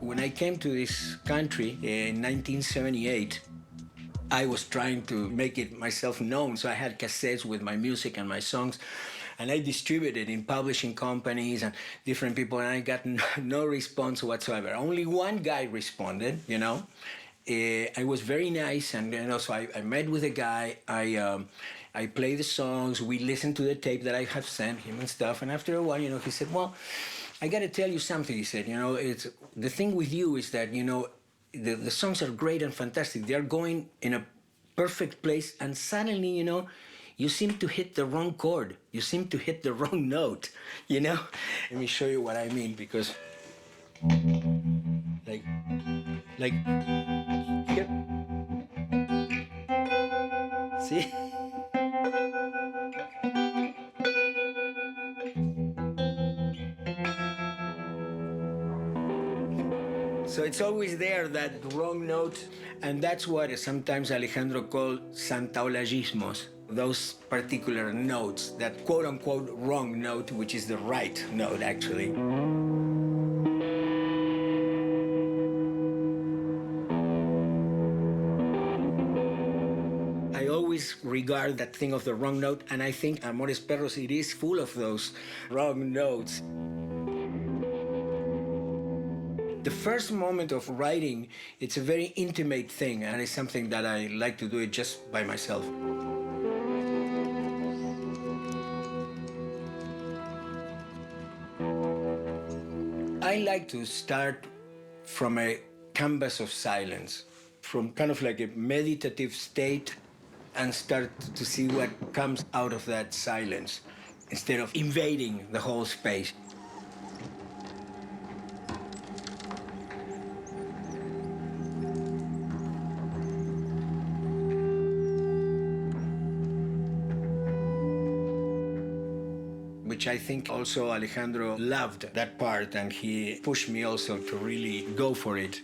When I came to this country in 1978, I was trying to make it myself known. So I had cassettes with my music and my songs, and I distributed in publishing companies and different people, and I got no response whatsoever. Only one guy responded, you know. I was very nice, and so I met with a guy. I played the songs. We listened to the tape that I have sent him and stuff. And after a while, he said, "Well, I got to tell you something." He said, "It's the thing with you is that the songs are great and fantastic. They are going in a perfect place, and suddenly, you seem to hit the wrong chord. You seem to hit the wrong note, Let me show you what I mean, because like here, see? So it's always there, that wrong note, and that's what sometimes Alejandro called santaolagismos, those particular notes, that quote-unquote wrong note, which is the right note, actually. I always regard that thing of the wrong note, and I think Amores Perros, it is full of those wrong notes. The first moment of writing, it's a very intimate thing, and it's something that I like to do it just by myself. I like to start from a canvas of silence, from kind of like a meditative state, and start to see what comes out of that silence, instead of invading the whole space. Which I think also Alejandro loved that part, and he pushed me also to really go for it.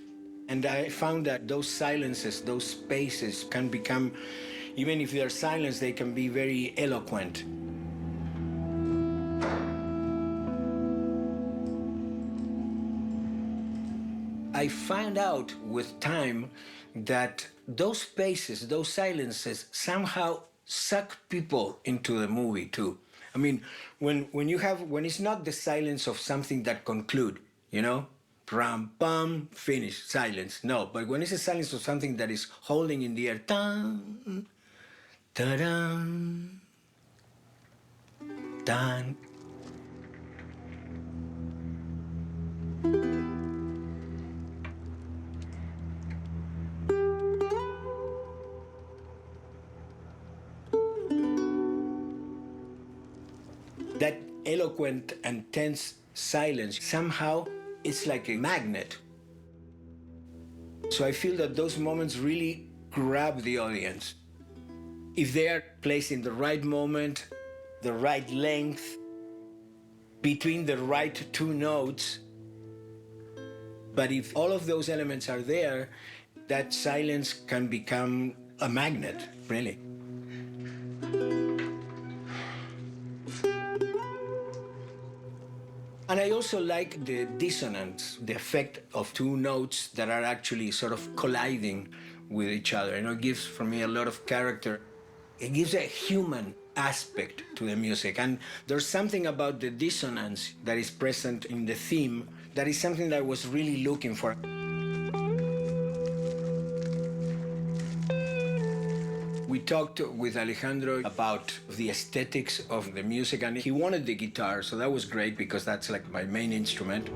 And I found that those silences, those spaces can become, even if they're silence, they can be very eloquent. I found out with time that those spaces, those silences, somehow suck people into the movie too. I mean, when it's not the silence of something that conclude, ram, pam, finish, silence. No, but when it's a silence of something that is holding in the air, tan, ta-dan, tan. That eloquent and tense silence, somehow it's like a magnet. So I feel that those moments really grab the audience. If they are placed in the right moment, the right length, between the right two notes, but if all of those elements are there, that silence can become a magnet, really. And I also like the dissonance, the effect of two notes that are actually sort of colliding with each other. It gives, for me, a lot of character. It gives a human aspect to the music. And there's something about the dissonance that is present in the theme that is something that I was really looking for. We talked with Alejandro about the aesthetics of the music, and he wanted the guitar, so that was great because that's like my main instrument.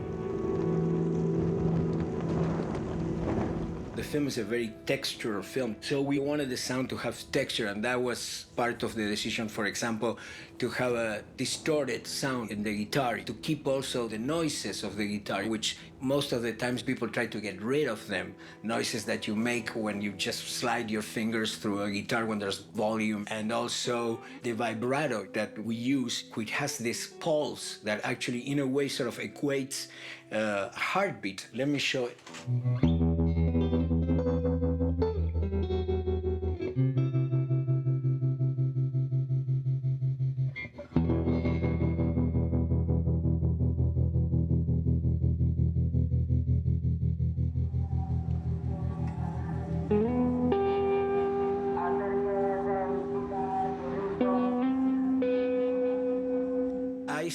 The film is a very textural film, so we wanted the sound to have texture, and that was part of the decision, for example, to have a distorted sound in the guitar, to keep also the noises of the guitar, which most of the times people try to get rid of them. Noises that you make when you just slide your fingers through a guitar when there's volume, and also the vibrato that we use, which has this pulse that actually in a way sort of equates heartbeat. Let me show it.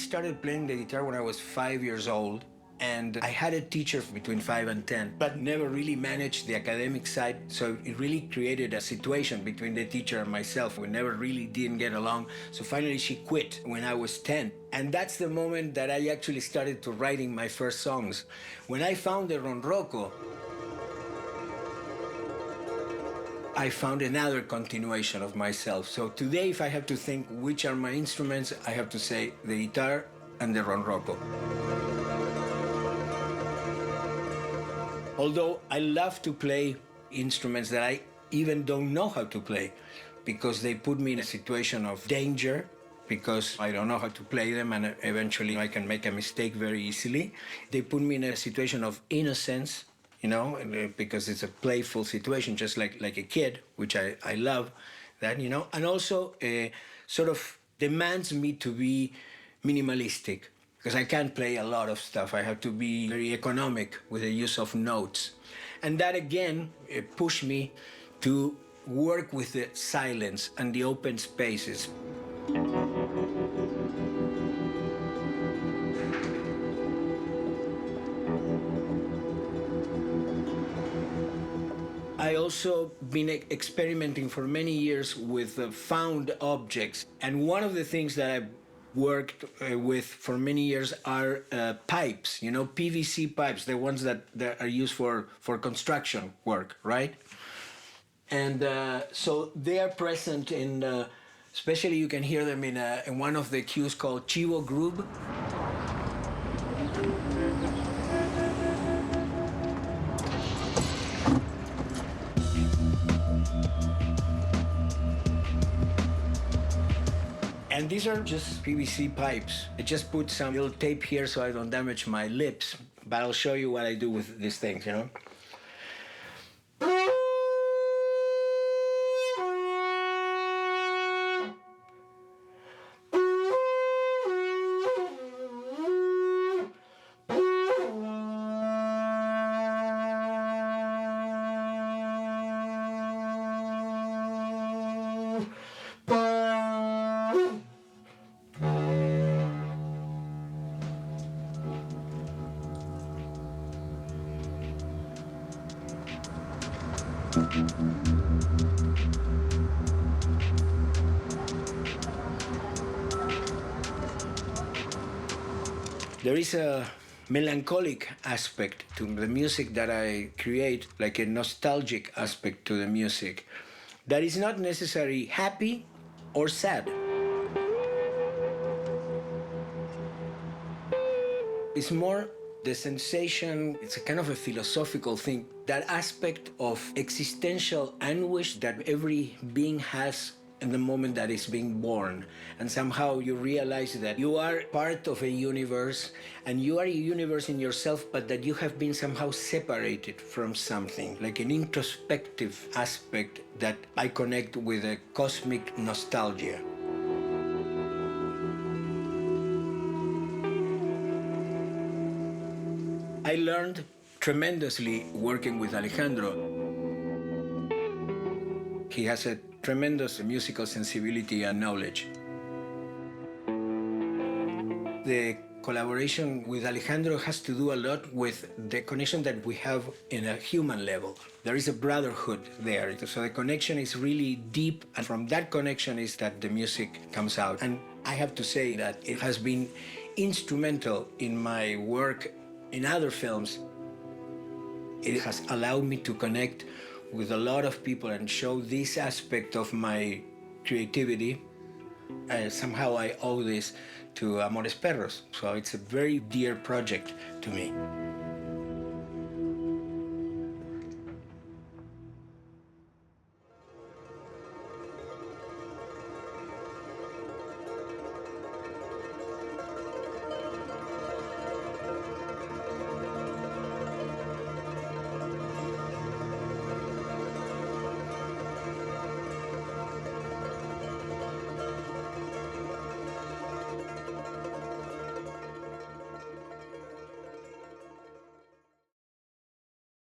started playing the guitar when I was 5 years old. And I had a teacher between 5 and 10, but never really managed the academic side. So it really created a situation between the teacher and myself. We never really didn't get along. So finally she quit when I was 10. And that's the moment that I actually started to writing my first songs. When I found the ronroco, I found another continuation of myself. So today, if I have to think which are my instruments, I have to say the guitar and the ronroco. Although I love to play instruments that I even don't know how to play, because they put me in a situation of danger, because I don't know how to play them and eventually I can make a mistake very easily. They put me in a situation of innocence, because it's a playful situation, just like a kid, which I love that, and also sort of demands me to be minimalistic, because I can't play a lot of stuff. I have to be very economic with the use of notes. And that again pushed me to work with the silence and the open spaces. I also been experimenting for many years with found objects. And one of the things that I worked with for many years are pipes, PVC pipes, the ones that are used for construction work, right? And so they are present in, especially you can hear them in one of the cues called Chivo Groove. And these are just PVC pipes. I just put some little tape here so I don't damage my lips, but I'll show you what I do with these things, There is a melancholic aspect to the music that I create, like a nostalgic aspect to the music, that is not necessarily happy or sad. It's more the sensation, it's a kind of a philosophical thing, that aspect of existential anguish that every being has in the moment that is being born. And somehow you realize that you are part of a universe, and you are a universe in yourself, but that you have been somehow separated from something, like an introspective aspect that I connect with a cosmic nostalgia. I learned tremendously working with Alejandro. He has a tremendous musical sensibility and knowledge. The collaboration with Alejandro has to do a lot with the connection that we have in a human level. There is a brotherhood there. So the connection is really deep, and from that connection is that the music comes out. And I have to say that it has been instrumental in my work in other films. It has allowed me to connect with a lot of people and show this aspect of my creativity. Somehow I owe this to Amores Perros, so it's a very dear project to me.